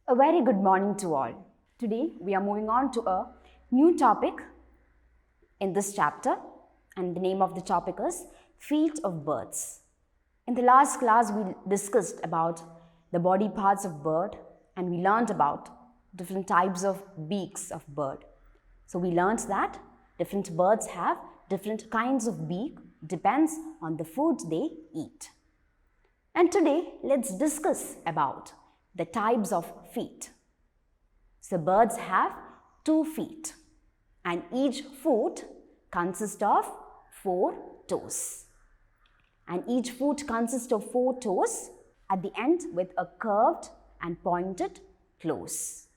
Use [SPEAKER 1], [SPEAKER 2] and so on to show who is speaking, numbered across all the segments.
[SPEAKER 1] A very good morning to all. Today we are moving on to a new topic in this chapter, and the name of the topic is Feet of Birds. In the last class we discussed about the body parts of bird and we learned about different types of beaks of bird. So we learned that different birds have different kinds of beak, depends on the food they eat. And today let's discuss about the types of feet. So birds have 2 feet and each foot consists of 4 toes. And each foot consists of 4 toes at the end with a curved and pointed claws.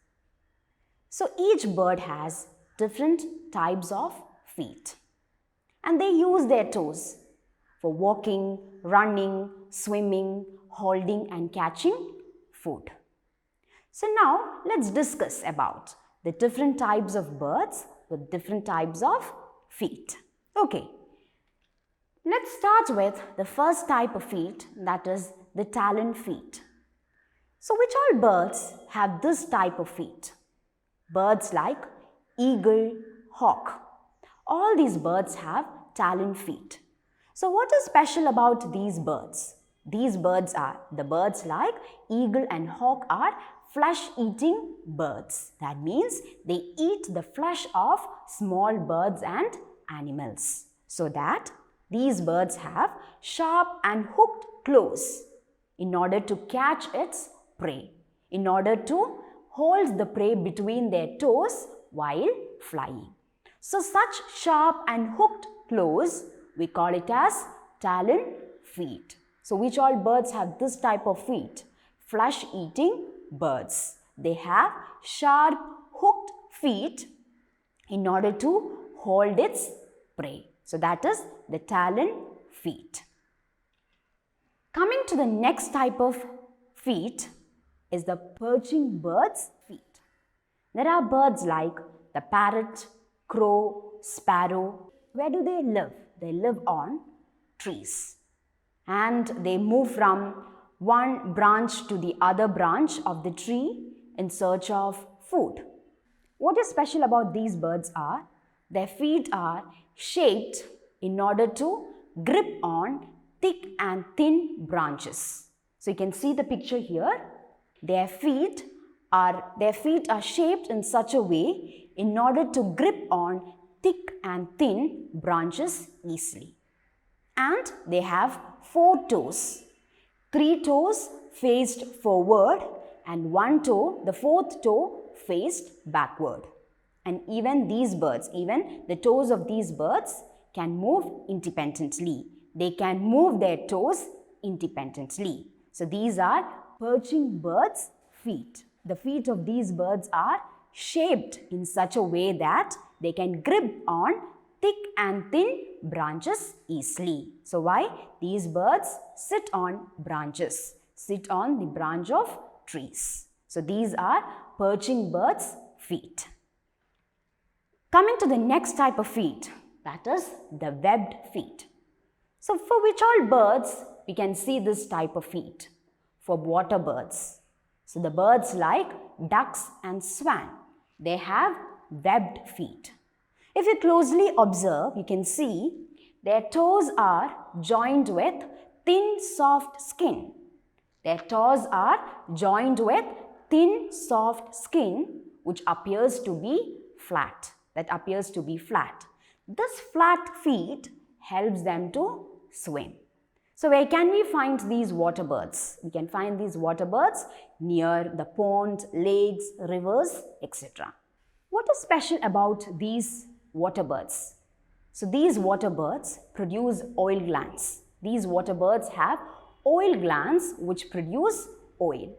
[SPEAKER 1] So each bird has different types of feet and they use their toes for walking, running, swimming, holding and catching food. So now let's discuss about the different types of birds with different types of feet. Okay, let's start with the first type of feet, that is the talon feet. So which all birds have this type of feet? Birds like eagle, hawk. All these birds have talon feet. So what is special about these birds? These birds are, the birds like eagle and hawk are flesh-eating birds. That means they eat the flesh of small birds and animals. So that these birds have sharp and hooked claws in order to catch its prey, in order to hold the prey between their toes while flying. So such sharp and hooked claws, we call it as talon feet. So which all birds have this type of feet? Flesh-eating birds. They have sharp hooked feet in order to hold its prey. So that is the talon feet. Coming to the next type of feet is the perching bird's feet. There are birds like the parrot, crow, sparrow. Where do they live? They live on trees. And they move from one branch to the other branch of the tree in search of food. What is special about these birds are, their feet are shaped in order to grip on thick and thin branches. So you can see the picture here. Their feet are shaped in such a way in order to grip on thick and thin branches easily. And they have 4 toes. 3 toes faced forward and 1 toe, the 4th toe, faced backward. And even these birds, even the toes of these birds can move independently. They can move their toes independently. So these are perching birds' feet. The feet of these birds are shaped in such a way that they can grip on thick and thin branches easily. So why? These birds sit on branches, sit on the branch of trees. So these are perching birds' feet. Coming to the next type of feet, that is the webbed feet. So for which all birds we can see this type of feet? For water birds. So the birds like ducks and swan, they have webbed feet. If you closely observe, you can see their toes are joined with thin soft skin. Their toes are joined with thin soft skin which appears to be flat. This flat feet helps them to swim. So where can we find these water birds? We can find these water birds near the pond, lakes, rivers, etc. What is special about these water birds? So these water birds produce oil glands. These water birds have oil glands which produce oil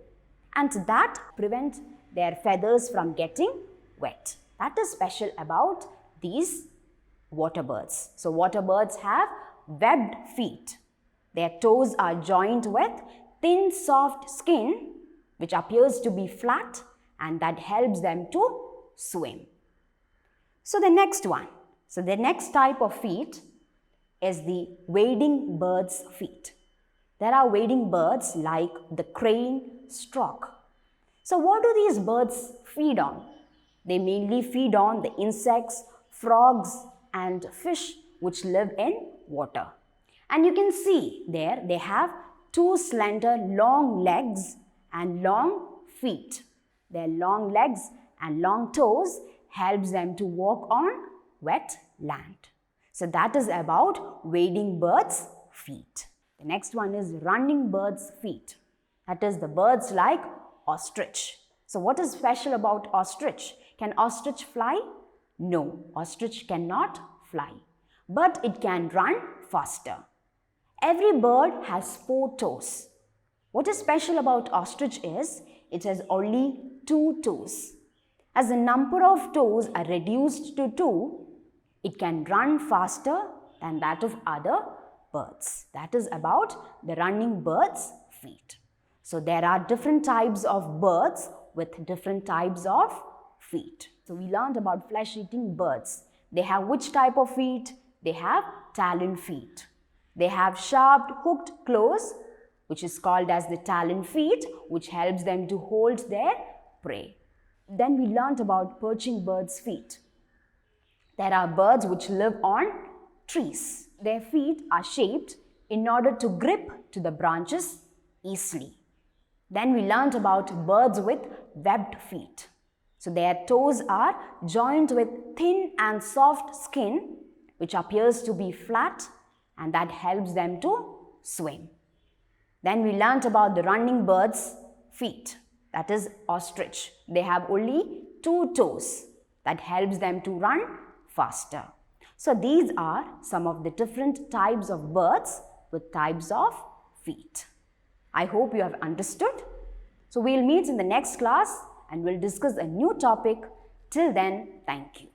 [SPEAKER 1] and that prevent their feathers from getting wet. That is special about these water birds. So water birds have webbed feet. Their toes are joined with thin soft skin which appears to be flat and that helps them to swim. So the next type of feet is the wading bird's feet. There are wading birds like the crane, stork. So what do these birds feed on? They mainly feed on the insects, frogs and fish which live in water. And you can see there they have two slender long legs and long feet. Their long legs and long toes helps them to walk on wet land. So that is about wading birds' feet. The next one is running birds' feet. That is the birds like ostrich. So what is special about ostrich? Can ostrich fly? No, ostrich cannot fly, but it can run faster. Every bird has 4 toes. What is special about ostrich is it has only 2 toes. As the number of toes are reduced to 2, it can run faster than that of other birds. That is about the running bird's feet. So there are different types of birds with different types of feet. So we learned about flesh-eating birds. They have which type of feet? They have talon feet. They have sharp hooked claws, which is called as the talon feet, which helps them to hold their prey. Then we learnt about perching birds' feet. There are birds which live on trees. Their feet are shaped in order to grip to the branches easily. Then we learnt about birds with webbed feet. So their toes are joined with thin and soft skin, which appears to be flat, and that helps them to swim. Then we learnt about the running bird's feet. That is ostrich. They have only 2 toes. That helps them to run faster. So these are some of the different types of birds with types of feet. I hope you have understood. So we'll meet in the next class and we'll discuss a new topic. Till then, thank you.